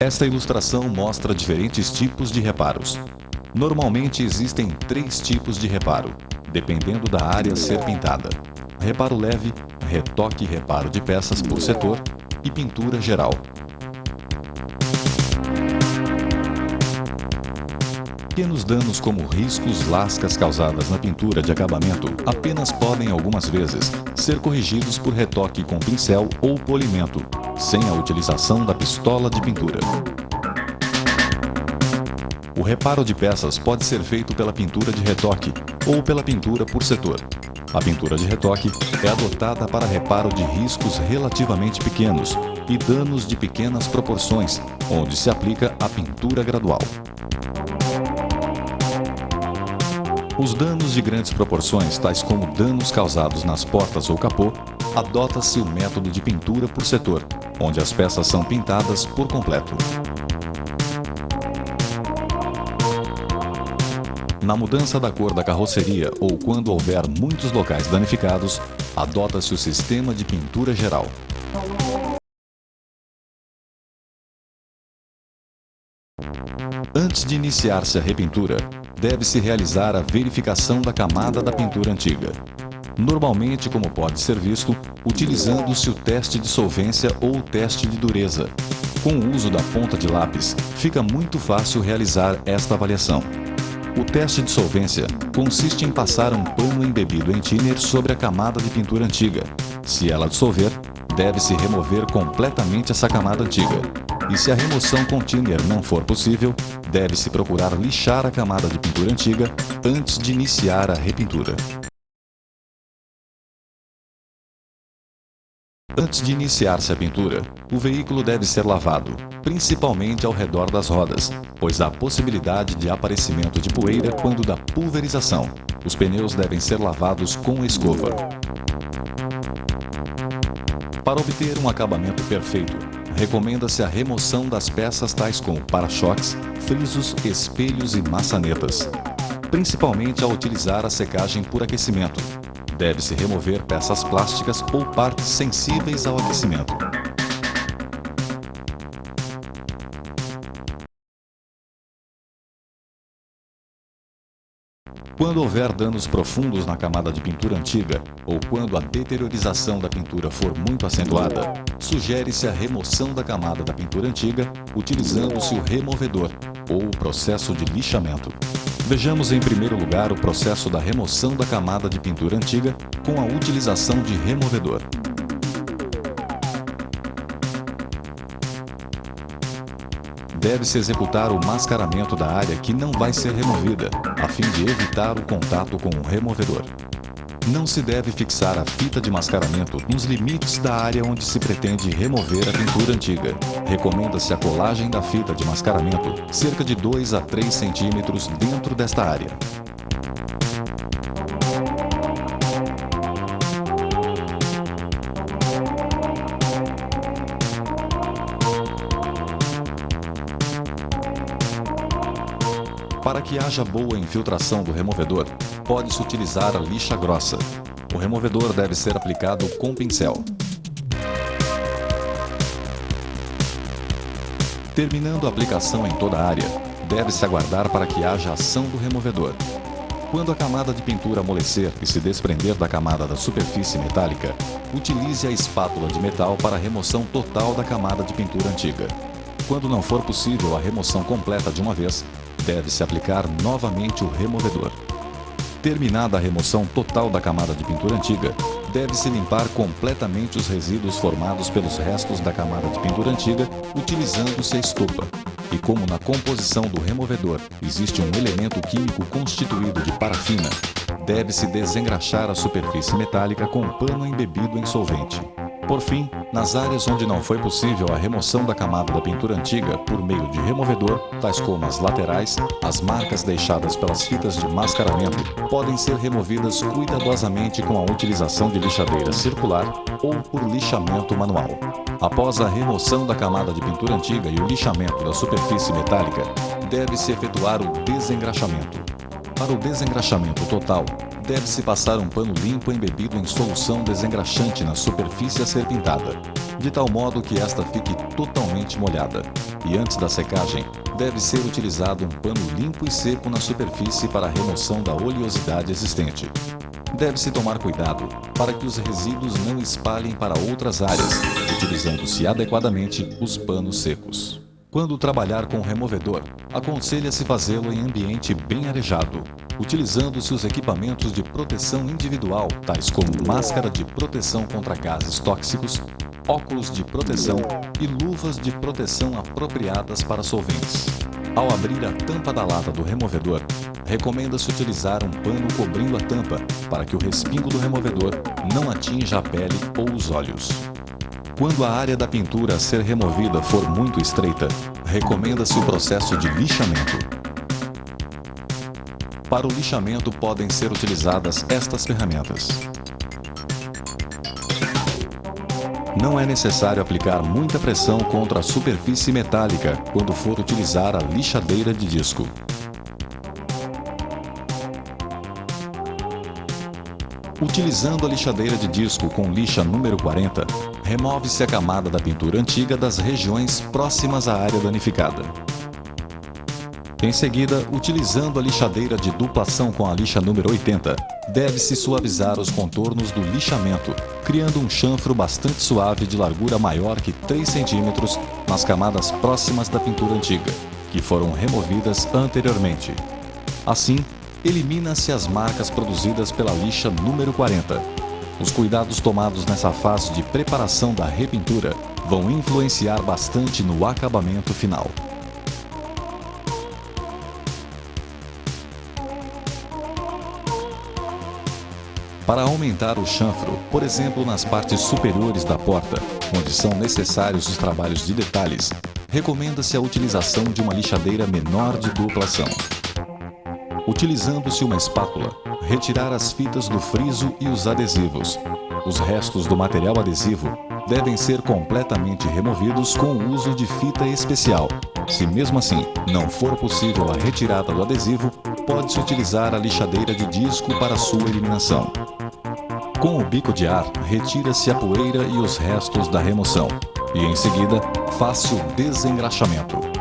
Esta ilustração mostra diferentes tipos de reparos. Normalmente existem 3 tipos de reparo, dependendo da área a ser pintada: reparo leve, retoque e reparo de peças por setor e pintura geral. Pequenos danos como riscos, lascas causadas na pintura de acabamento apenas podem, algumas vezes, ser corrigidos por retoque com pincel ou polimento, sem a utilização da pistola de pintura. O reparo de peças pode ser feito pela pintura de retoque ou pela pintura por setor. A pintura de retoque é adotada para reparo de riscos relativamente pequenos e danos de pequenas proporções, onde se aplica a pintura gradual. Os danos de grandes proporções, tais como danos causados nas portas ou capô, adota-se o método de pintura por setor, onde as peças são pintadas por completo. Na mudança da cor da carroceria ou quando houver muitos locais danificados, adota-se o sistema de pintura geral. Antes de iniciar-se a repintura, deve-se realizar a verificação da camada da pintura antiga. Normalmente, como pode ser visto, utilizando-se o teste de solvência ou o teste de dureza. Com o uso da ponta de lápis, fica muito fácil realizar esta avaliação. O teste de solvência consiste em passar um pano embebido em thinner sobre a camada de pintura antiga. Se ela dissolver, deve-se remover completamente essa camada antiga. E se a remoção com thinner não for possível, deve-se procurar lixar a camada de pintura antiga antes de iniciar a repintura. Antes de iniciar-se a pintura, o veículo deve ser lavado, principalmente ao redor das rodas, pois há possibilidade de aparecimento de poeira quando da pulverização. Os pneus devem ser lavados com escova. Para obter um acabamento perfeito, recomenda-se a remoção das peças tais como para-choques, frisos, espelhos e maçanetas, principalmente ao utilizar a secagem por aquecimento. Deve-se remover peças plásticas ou partes sensíveis ao aquecimento. Quando houver danos profundos na camada de pintura antiga ou quando a deteriorização da pintura for muito acentuada, sugere-se a remoção da camada da pintura antiga utilizando-se o removedor ou o processo de lixamento. Vejamos em primeiro lugar o processo da remoção da camada de pintura antiga com a utilização de removedor. Deve-se executar o mascaramento da área que não vai ser removida, a fim de evitar o contato com o removedor. Não se deve fixar a fita de mascaramento nos limites da área onde se pretende remover a pintura antiga. Recomenda-se a colagem da fita de mascaramento cerca de 2 a 3 centímetros dentro desta área. Para que haja boa infiltração do removedor, pode-se utilizar a lixa grossa. O removedor deve ser aplicado com pincel. Terminando a aplicação em toda a área, deve-se aguardar para que haja ação do removedor. Quando a camada de pintura amolecer e se desprender da camada da superfície metálica, utilize a espátula de metal para a remoção total da camada de pintura antiga. Quando não for possível a remoção completa de uma vez, deve-se aplicar novamente o removedor. Terminada a remoção total da camada de pintura antiga, deve-se limpar completamente os resíduos formados pelos restos da camada de pintura antiga, utilizando-se a estopa. E como na composição do removedor existe um elemento químico constituído de parafina, deve-se desengraxar a superfície metálica com um pano embebido em solvente. Por fim, nas áreas onde não foi possível a remoção da camada da pintura antiga por meio de removedor, tais como as laterais, as marcas deixadas pelas fitas de mascaramento podem ser removidas cuidadosamente com a utilização de lixadeira circular ou por lixamento manual. Após a remoção da camada de pintura antiga e o lixamento da superfície metálica, deve-se efetuar o desengraxamento. Para o desengraxamento total, deve-se passar um pano limpo embebido em solução desengraxante na superfície a ser pintada, de tal modo que esta fique totalmente molhada. E antes da secagem, deve ser utilizado um pano limpo e seco na superfície para a remoção da oleosidade existente. Deve-se tomar cuidado para que os resíduos não espalhem para outras áreas, utilizando-se adequadamente os panos secos. Quando trabalhar com removedor, aconselha-se fazê-lo em ambiente bem arejado, utilizando-se os equipamentos de proteção individual, tais como máscara de proteção contra gases tóxicos, óculos de proteção e luvas de proteção apropriadas para solventes. Ao abrir a tampa da lata do removedor, recomenda-se utilizar um pano cobrindo a tampa para que o respingo do removedor não atinja a pele ou os olhos. Quando a área da pintura a ser removida for muito estreita, recomenda-se o processo de lixamento. Para o lixamento podem ser utilizadas estas ferramentas. Não é necessário aplicar muita pressão contra a superfície metálica quando for utilizar a lixadeira de disco. Utilizando a lixadeira de disco com lixa número 40, remove-se a camada da pintura antiga das regiões próximas à área danificada. Em seguida, utilizando a lixadeira de duplação com a lixa número 80, deve-se suavizar os contornos do lixamento, criando um chanfro bastante suave de largura maior que 3 cm nas camadas próximas da pintura antiga, que foram removidas anteriormente. Assim, elimina-se as marcas produzidas pela lixa número 40. Os cuidados tomados nessa fase de preparação da repintura vão influenciar bastante no acabamento final. Para aumentar o chanfro, por exemplo nas partes superiores da porta, onde são necessários os trabalhos de detalhes, recomenda-se a utilização de uma lixadeira menor de duplação. Utilizando-se uma espátula, retirar as fitas do friso e os adesivos. Os restos do material adesivo devem ser completamente removidos com o uso de fita especial. Se mesmo assim não for possível a retirada do adesivo, pode-se utilizar a lixadeira de disco para sua eliminação. Com o bico de ar, retira-se a poeira e os restos da remoção, e em seguida, faça o desengraxamento.